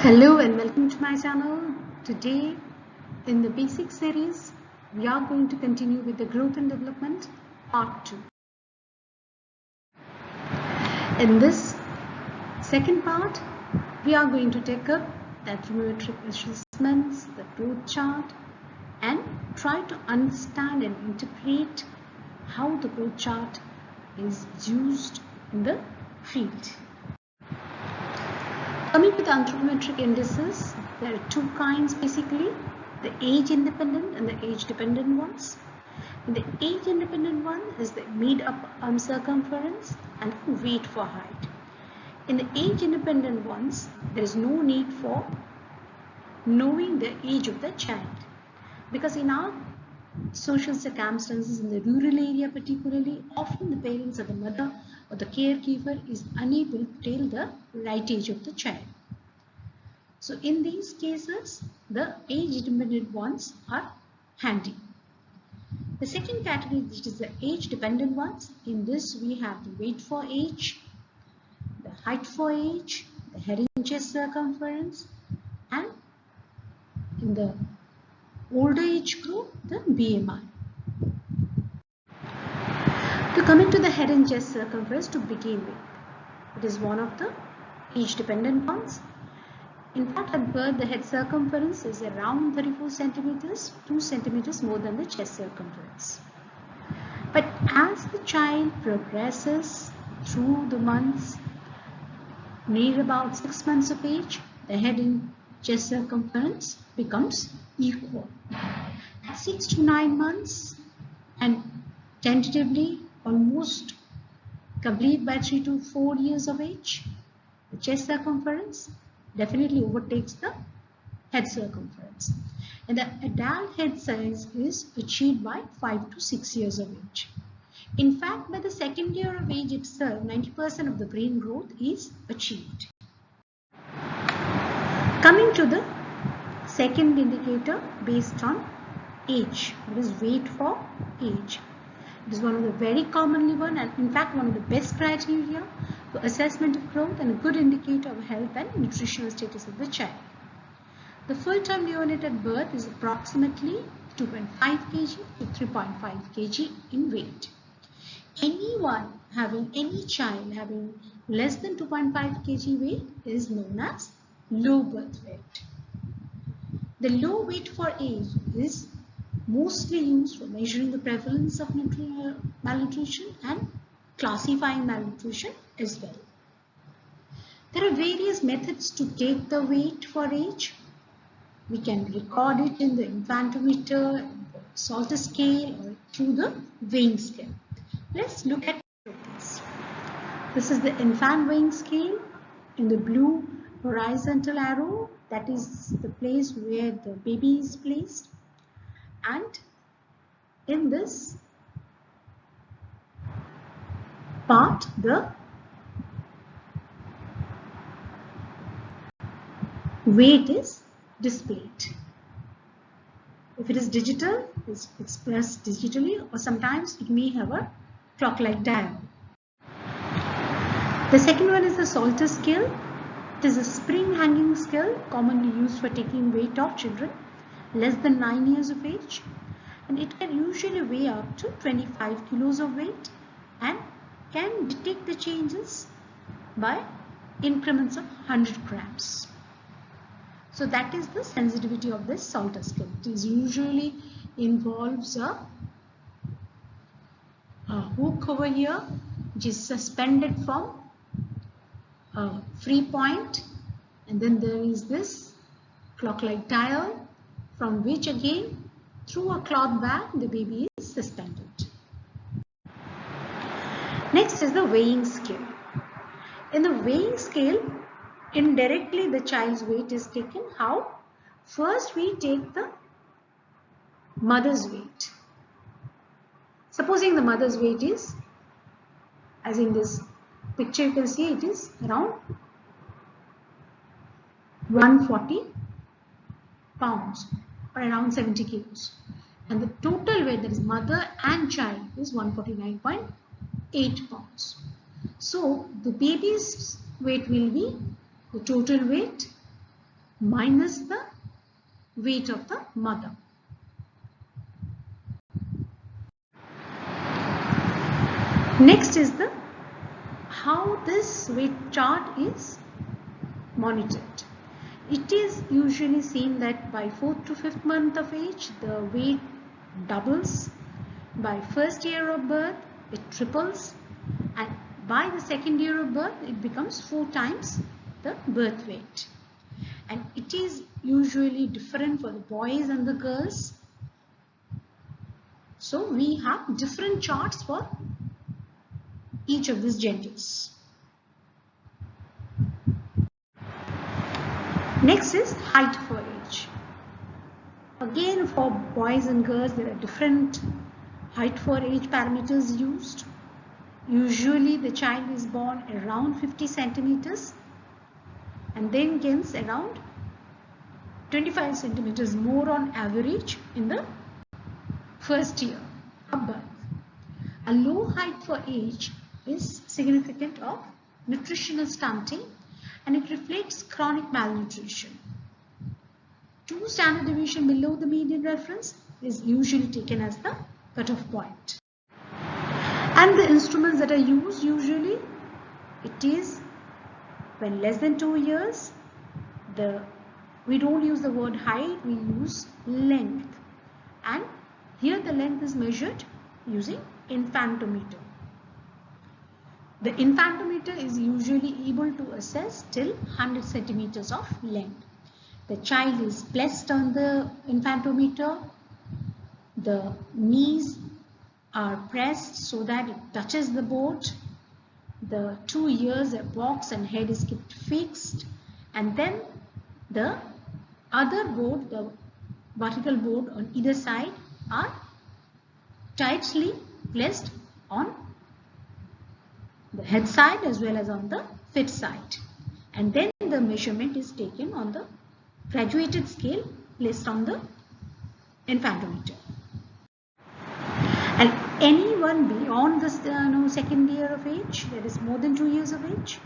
Hello and welcome to my channel. Today in the basic series we are going to continue with the growth and development part 2. In this second part we are going to take up the athropomertric assessments, the growth chart, and try to understand and interpret how the growth chart is used in the field. Coming to the athropometric indices, there are two kinds basically, the age independent and the age dependent ones. And the age independent one is the made up arm circumference and weight for height. In the age independent ones, there is no need for knowing the age of the child, because in our social circumstances in the rural area particularly, often the parents or the mother or the caregiver is unable to tell the right age of the child. So in these cases, the age dependent ones are handy. The second category, which is the age dependent ones, in this we have the weight for age, the height for age, the head and chest circumference, and in the older age group, the BMI. To come into the head and chest circumference to begin with, it is one of the age dependent ones. In fact, at birth, the head circumference is around 34 centimeters, 2 centimeters more than the chest circumference. But as the child progresses through the months, near about 6 months of age, the head and chest circumference becomes equal. At 6 to 9 months and tentatively almost complete by 3 to 4 years of age, the chest circumference definitely overtakes the head circumference. And the adult head size is achieved by 5 to 6 years of age. In fact, by the second year of age itself, 90% of the brain growth is achieved. Coming to the second indicator based on age, that is weight for age. It is one of the very commonly one, and in fact one of the best criteria for assessment of growth and a good indicator of health and nutritional status of the child. The full-term unit at birth is approximately 2.5 kg to 3.5 kg in weight. Any child having less than 2.5 kg weight is known as low birth weight. The low weight for age is mostly used for measuring the prevalence of malnutrition and classifying malnutrition as well. There are various methods to take the weight for age. We can record it in the infantometer, Salter scale, or through the weighing scale. Let's look at this. This is the infant weighing scale. In the blue horizontal arrow, that is the place where the baby is placed. And in this part, the weight is displayed. If it is digital, it's expressed digitally, or sometimes it may have a clock-like dial. The second one is the Salter scale. It is a spring hanging scale commonly used for taking weight of children less than 9 years of age, and it can usually weigh up to 25 kilos of weight and can detect the changes by increments of 100 grams. So that is the sensitivity of this Salter scale. It is usually involves a hook over here which is suspended from a free point, and then there is this clock-like dial from which again through a cloth bag the baby is suspended. Next is the weighing scale. In the weighing scale, indirectly the child's weight is taken. How? First we take the mother's weight. Supposing the mother's weight is, as in this picture you can see, it is around 140 pounds or around 70 kilos, and the total weight, that is mother and child, is 149.8 pounds. So the baby's weight will be the total weight minus the weight of the mother. Next is the how this weight chart is monitored. It is usually seen that by 4th to 5th month of age, the weight doubles. By 1st year of birth, it triples. And by the 2nd year of birth, it becomes 4 times the birth weight. And it is usually different for the boys and the girls. So we have different charts for each of these genders. Next is height for age. Again, for boys and girls, there are different height for age parameters used. Usually the child is born around 50 centimeters and then gains around 25 centimeters more on average in the first year of birth. A low height for age is significant of nutritional stunting, and it reflects chronic malnutrition. 2 standard deviation below the median reference is usually taken as the cutoff point. And the instruments that are used usually, it is when less than 2 years, we don't use the word height, we use length. And here the length is measured using infantometer. The infantometer is usually able to assess till 100 centimeters of length. The child is placed on the infantometer. The knees are pressed so that it touches the board. The 2 ears are boxed and head is kept fixed. And then the other board, the vertical board on either side, are tightly placed on the head side as well as on the feet side. And then the measurement is taken on the graduated scale placed on the infantometer. And anyone beyond the second year of age, that is more than 2 years of age,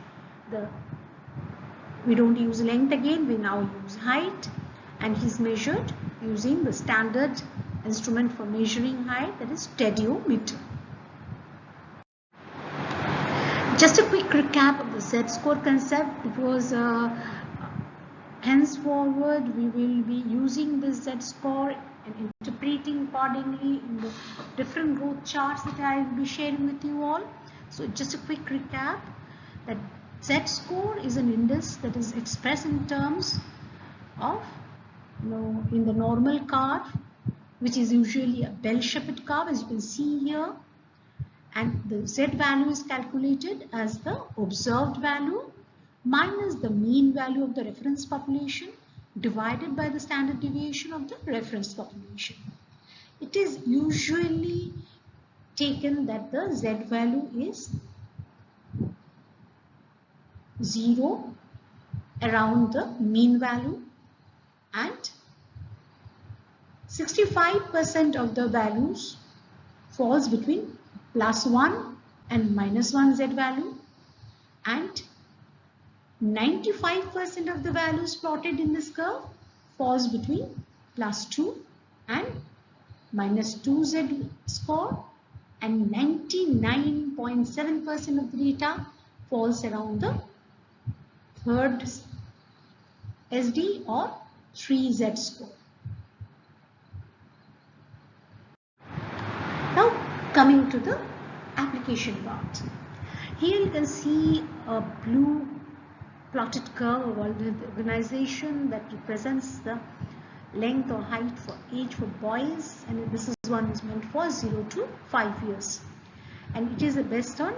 we don't use length again, we now use height, and he's measured using the standard instrument for measuring height, that is stadiometer. Just a quick recap of the Z-score concept, because henceforward we will be using this Z-score and interpreting accordingly in the different growth charts that I will be sharing with you all. So just a quick recap, that Z-score is an index that is expressed in terms of, in the normal curve, which is usually a bell-shaped curve, as you can see here. And the Z value is calculated as the observed value minus the mean value of the reference population divided by the standard deviation of the reference population. It is usually taken that the Z value is 0 around the mean value, and 65% of the values falls between +1 and -1 Z value, and 95% of the values plotted in this curve falls between +2 and -2 Z score, and 99.7% of the data falls around the third SD or 3Z score. Now coming to the application part. Here you can see a blue plotted curve of organization that represents the length or height for age for boys, and this is one is meant for 0 to 5 years, and it is based on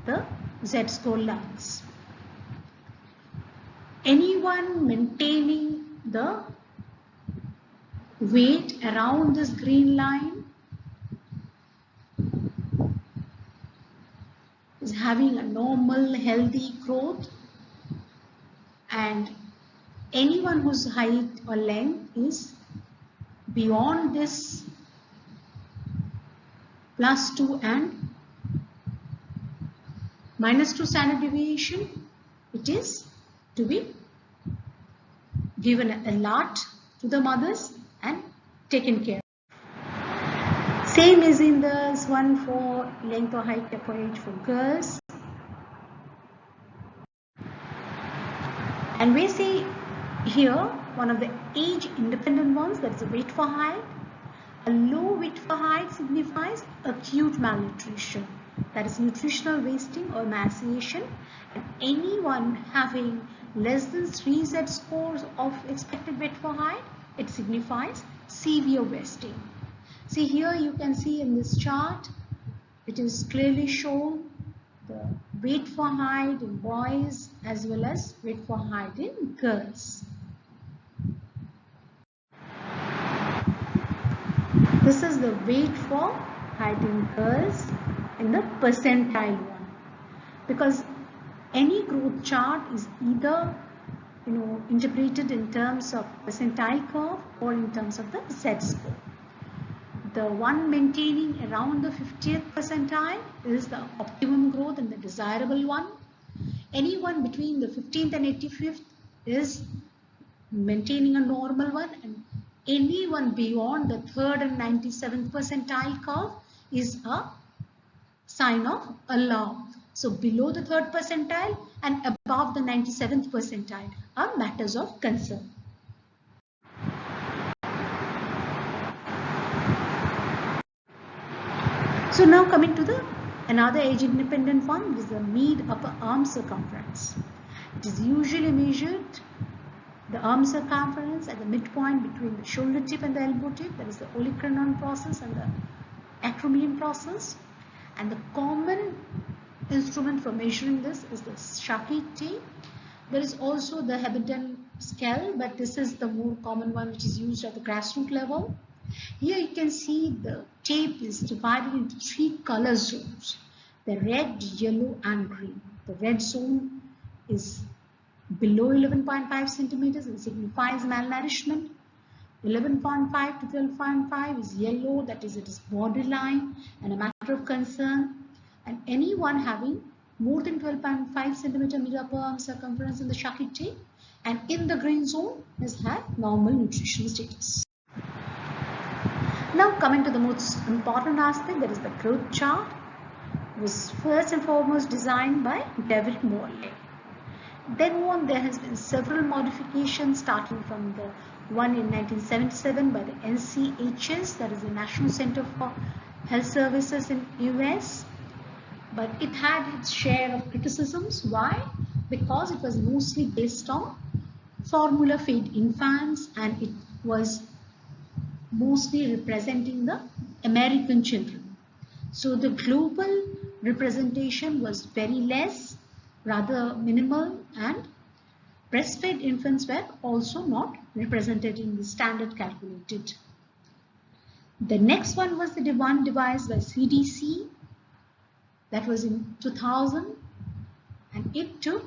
the Z score lines. Anyone maintaining the weight around this green line is having a normal healthy growth, and anyone whose height or length is beyond this +2 and -2 standard deviation, it is to be given a lot to the mothers and taken care. Same is in this one for length or height for age for girls. And we see here one of the age independent ones, that is the weight for height. A low weight for height signifies acute malnutrition, that is nutritional wasting or emaciation, and anyone having less than 3 Z scores of expected weight for height, it signifies severe wasting. See here you can see in this chart, it is clearly shown the weight for height in boys as well as weight for height in girls. This is the weight for height in girls in the percentile one, because any growth chart is either interpreted in terms of percentile curve or in terms of the Z score. The one maintaining around the 50th percentile is the optimum growth and the desirable one. Anyone between the 15th and 85th is maintaining a normal one, and anyone beyond the 3rd and 97th percentile curve is a sign of alarm. So below the 3rd percentile and above the 97th percentile are matters of concern. So now coming to another age independent one, which is the mid upper arm circumference. It is usually measured the arm circumference at the midpoint between the shoulder tip and the elbow tip, that is the olecranon process and the acromion process. And the common instrument for measuring this is the Shackleton tape. There is also the Hebden scale, but this is the more common one which is used at the grassroots level. Here you can see the tape is divided into 3 color zones, the red, yellow and green. The red zone is below 11.5 centimeters and signifies malnourishment. 11.5 to 12.5 is yellow, that is it is borderline and a matter of concern. And anyone having more than 12.5 centimeter mid upper arm circumference in the Shackleton tape and in the green zone has had normal nutritional status. Now coming to the most important aspect, that is the growth chart, was first and foremost designed by David Morley. Then on, there has been several modifications, starting from the one in 1977 by the NCHS, that is the National Center for Health Services in US. But it had its share of criticisms. Why? Because it was mostly based on formula fed infants and it was mostly representing the American children. So the global representation was very less, rather minimal, and breastfed infants were also not represented in the standard calculated. The next one was the one devised by CDC, that was in 2000, and it took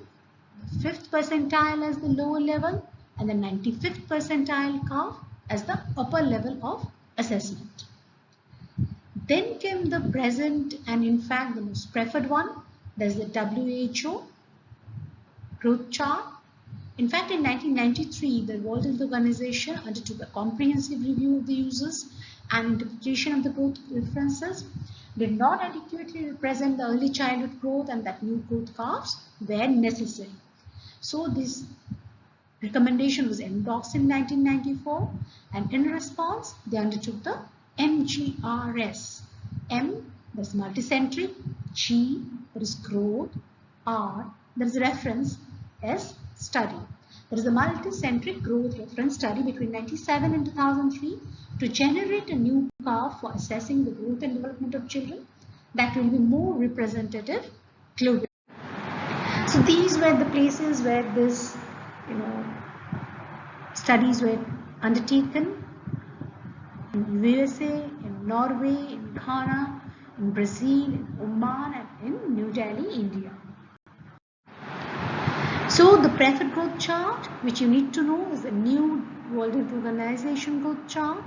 the 5th percentile as the lower level and the 95th percentile curve as the upper level of assessment. Then came the present and in fact the most preferred one, that is the WHO growth chart. In fact, in 1993, the World Health Organization undertook a comprehensive review of the uses and interpretation of the growth references, did not adequately represent the early childhood growth, and that new growth curves were necessary. So this recommendation was endorsed in 1994, and in response, they undertook the MGRS. M, that is multicentric, G, that is growth, R, that is reference, S, study. That is a multicentric growth reference study between 1997 and 2003 to generate a new curve for assessing the growth and development of children that will be more representative globally. So these were the places where this, studies were undertaken in USA, in Norway, in Ghana, in Brazil, in Oman, and in New Delhi, India. So the preferred growth chart, which you need to know, is the new World Health Organization growth chart.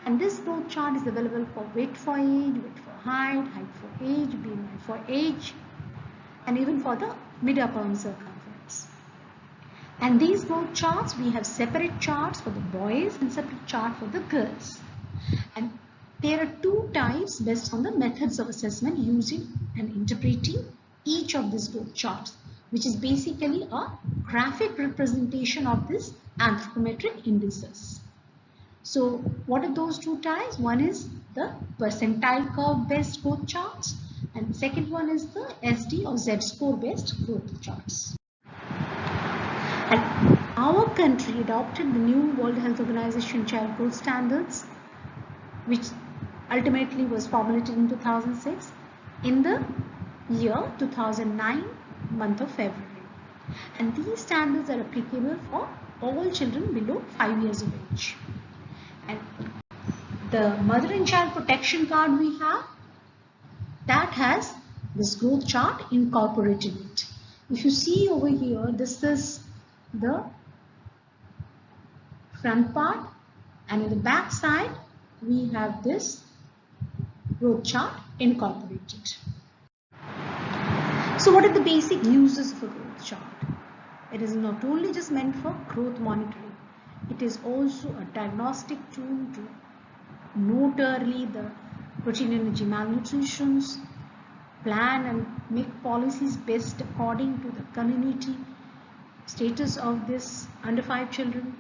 And this growth chart is available for weight for age, weight for height, height for age, BMI for age, and even for the mid-upper arm circumference. And these growth charts, we have separate charts for the boys and separate chart for the girls. And there are two types based on the methods of assessment using and interpreting each of these growth charts, which is basically a graphic representation of this anthropometric indices. So what are those two types? One is the percentile curve based growth charts, and the second one is the SD or Z score based growth charts. And our country adopted the new World Health Organization Child Growth Standards, which ultimately was formulated in 2006 in the year 2009, month of February. And these standards are applicable for all children below 5 years of age. And the Mother and Child Protection Card we have, that has this growth chart incorporated in it. If you see over here, this is the front part, and in the back side we have this growth chart incorporated. So what are the basic uses of a growth chart? It is not only just meant for growth monitoring, it is also a diagnostic tool to note early the protein energy malnutritions, plan and make policies based according to the community status of this under 5 children,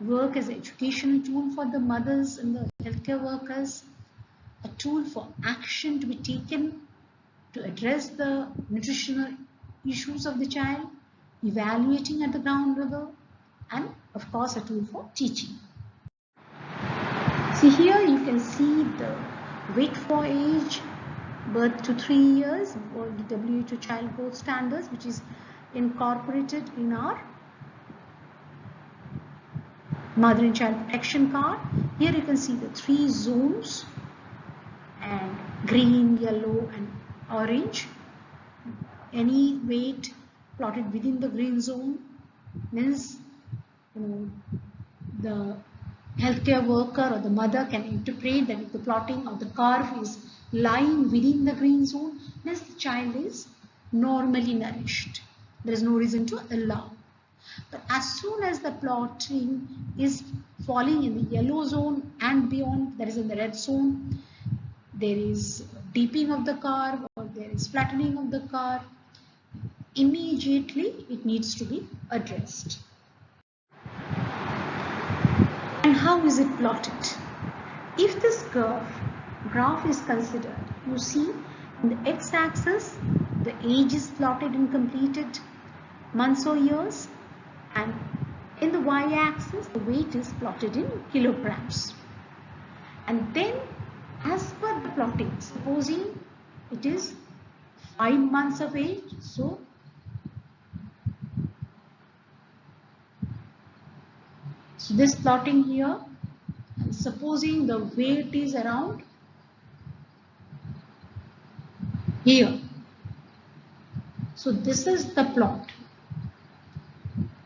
work as an educational tool for the mothers and the healthcare workers, a tool for action to be taken to address the nutritional issues of the child, evaluating at the ground level, and of course a tool for teaching. See here you can see the weight for age, birth to 3 years, or the WHO Child Growth Standards, which is incorporated in our Mother and Child Protection Card. Here you can see the 3 zones, and green, yellow and orange. Any weight plotted within the green zone means the healthcare worker or the mother can interpret that if the plotting of the curve is lying within the green zone, means the child is normally nourished. There is no reason to allow. But as soon as the plotting is falling in the yellow zone and beyond, that is in the red zone, there is deepening of the curve or there is flattening of the curve, immediately it needs to be addressed. And how is it plotted? If this graph is considered, you see in the x-axis the age is plotted in completed months or years, and in the y-axis the weight is plotted in kilograms. And then as per the plotting, supposing it is 5 months of age, so this plotting here, and supposing the weight is around here, so this is the plot.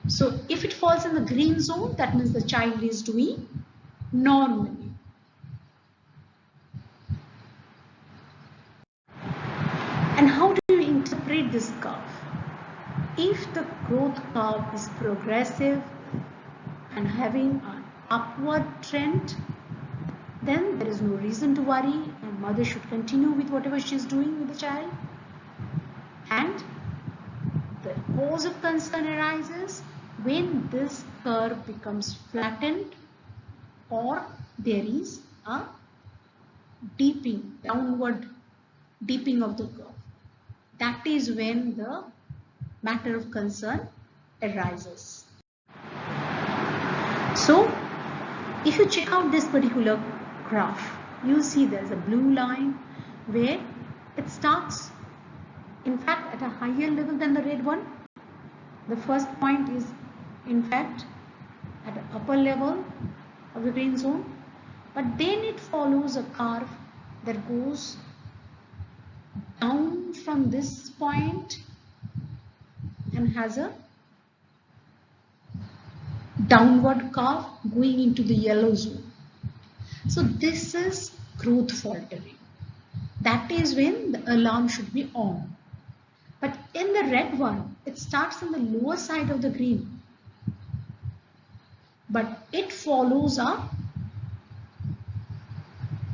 So if it falls in the green zone, that means the child is doing normally. And how do you interpret this curve? If the growth curve is progressive and having an upward trend, then there is no reason to worry, and mother should continue with whatever she is doing with the child. And the cause of concern arises when this curve becomes flattened or there is a deepening, downward deepening of the curve. That is when the matter of concern arises. So if you check out this particular graph, you see there is a blue line where it starts in fact at a higher level than the red one. The first point is in fact at the upper level of the green zone, but then it follows a curve that goes down from this point and has a downward curve going into the yellow zone. So this is growth faltering. That is when the alarm should be on. But in the red one, it starts on the lower side of the green but it follows a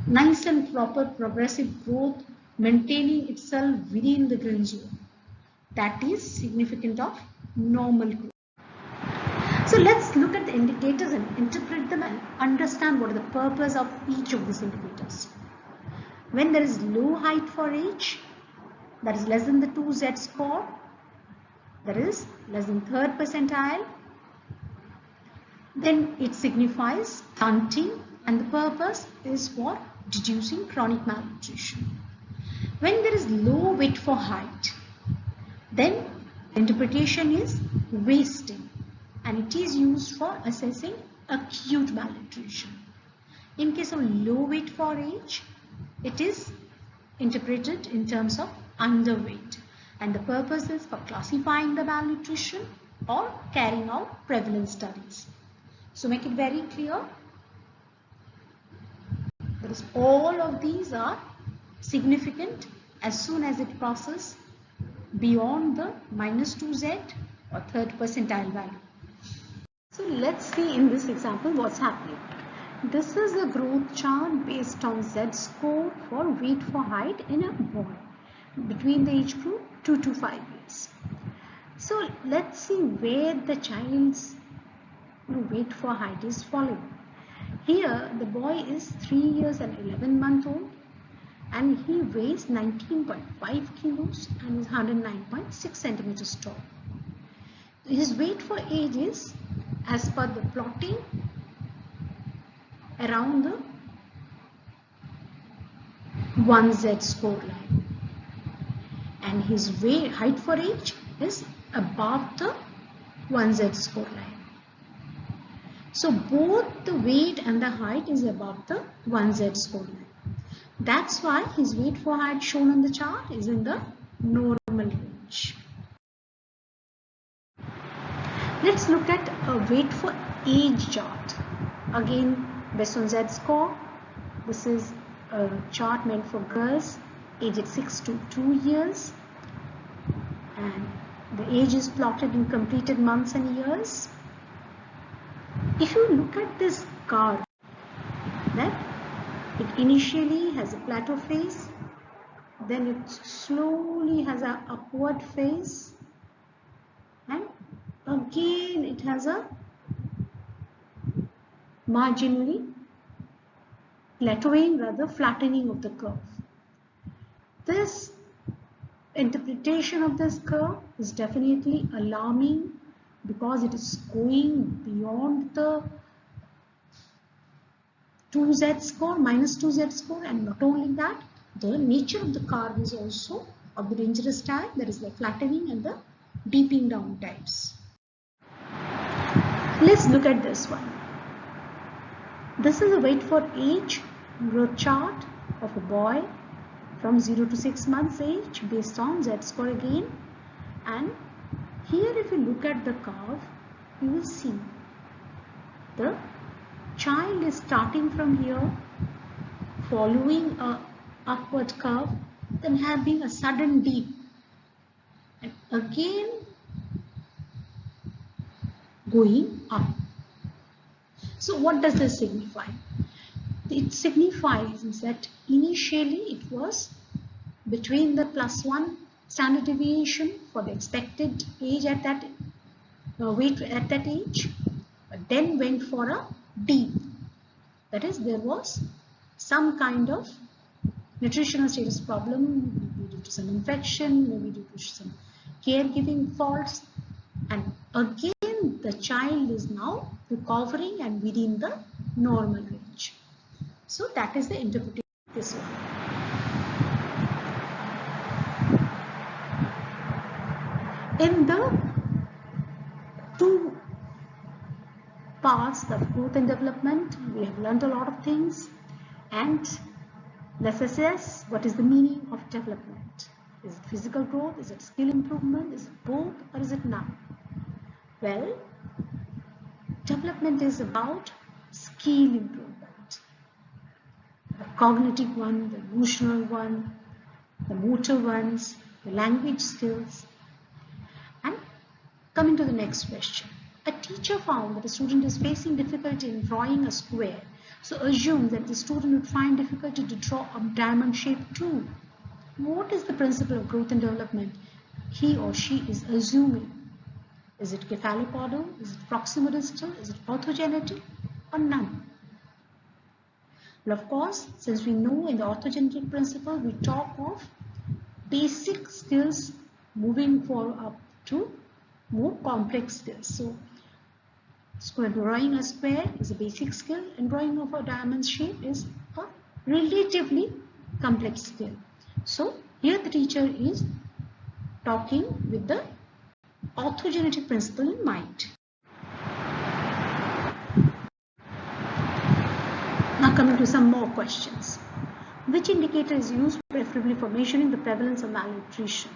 nice and proper progressive growth, maintaining itself within the green zone. That is significant of normal growth. So let's look at the indicators and interpret them and understand what is the purpose of each of these indicators. When there is low height for age, that is less than the 2Z score, that is less than third percentile, then it signifies stunting, and the purpose is for deducing chronic malnutrition. When there is low weight for height, then interpretation is wasting, and it is used for assessing acute malnutrition. In case of low weight for age, it is interpreted in terms of underweight, and the purpose is for classifying the malnutrition or carrying out prevalence studies. So make it very clear, that is, all of these are significant as soon as it crosses beyond the -2Z or third percentile value. So let's see in this example what's happening. This is a growth chart based on Z score for weight for height in a boy between the age group 2 to 5 years. So let's see where the child's weight for height is falling. Here the boy is 3 years and 11 months old, and he weighs 19.5 kilos and is 109.6 centimeters tall. His weight for age is, as per the plotting, around the 1Z score line, and his height for age is above the 1Z score line. So both the weight and the height is above the 1Z score line. That's why his weight for height shown on the chart is in the normal range. Let's look at a weight for age chart. Again, based on Z score, this is a chart meant for girls aged 6 to 2 years, and the age is plotted in completed months and years. If you look at this curve, then it initially has a plateau phase, then it slowly has an upward phase, and again it has a marginally plateauing, rather flattening of the curve. This interpretation of this curve is definitely alarming because it is going beyond the 2Z score, -2Z score, and not only that, the nature of the curve is also of the dangerous type, that is the flattening and the deepening down types. Let's look at this one. This is a weight for age growth chart of a boy from 0 to 6 months age based on Z score again, and here if you look at the curve, you will see the child is starting from here, following a upward curve, then having a sudden dip, and again going up. So what does this signify? It signifies that initially it was between the +1 standard deviation for the expected age at that weight at that age, but then went for a dip. That is, there was some kind of nutritional status problem, maybe due to some infection, maybe due to some caregiving faults, and again the child is now recovering and within the normal range. So that is the interpretation of this one. In the two parts of growth and development, we have learned a lot of things, and let's assess what is the meaning of development. Is it physical growth? Is it skill improvement? Is it both, or is it none? Well, development is about skill improvement. The cognitive one, the emotional one, the motor ones, the language skills. And coming to the next question, A teacher found that a student is facing difficulty in drawing a square. So assume that the student would find difficulty to draw a diamond shape too. What is the principle of growth and development he or she is assuming? Is it cephalopodal? Is it proximodistal? Is it orthogenetic? Or none? Well, of course, since we know in the orthogenetic principle, we talk of basic skills moving up to more complex skills. So drawing a square is a basic skill, and drawing of a diamond shape is a relatively complex skill. So here the teacher is talking with the orthogenetic principle in mind. Now coming to some more questions. Which indicator is used preferably for measuring the prevalence of malnutrition?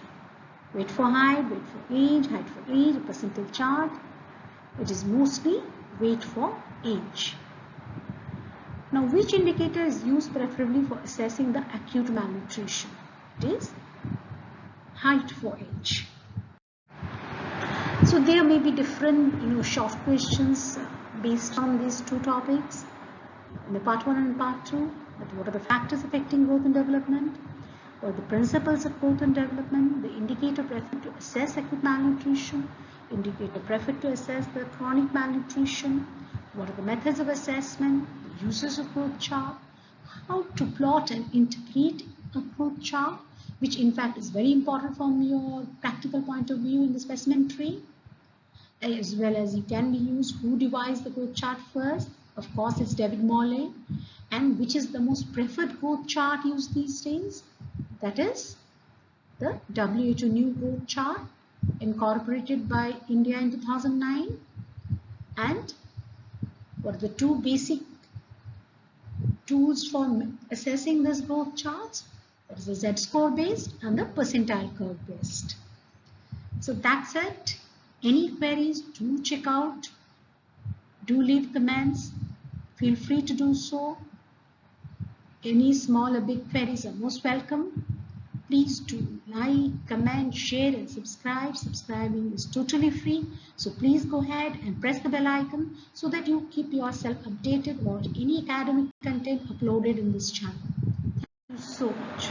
Weight for height, weight for age, a percentile chart. It is mostly weight for age. Now which indicator is used preferably for assessing the acute malnutrition? It is height for age. So there may be different short questions based on these two topics in the part 1 and part 2. What are the factors affecting growth and development? What are the principles of growth and development? The indicator preferred to assess acute malnutrition, indicator preferred to assess the chronic malnutrition. What are the methods of assessment? The uses of growth chart, how to plot and interpret a growth chart, which in fact is very important from your practical point of view in the specimen tree, as well as it can be used. Who devised the growth chart first? Of course, it's David Morley. And which is the most preferred growth chart used these days? That is the WHO new growth chart incorporated by India in 2009. And what are the two basic tools for assessing this growth charts? That is the Z-score based and the percentile curve based. So that's it. Any queries, do check out. Do leave comments. Feel free to do so. Any small or big queries are most welcome. Please do like, comment, share and subscribe. Subscribing is totally free. So please go ahead and press the bell icon so that you keep yourself updated about any academic content uploaded in this channel. Thank you so much.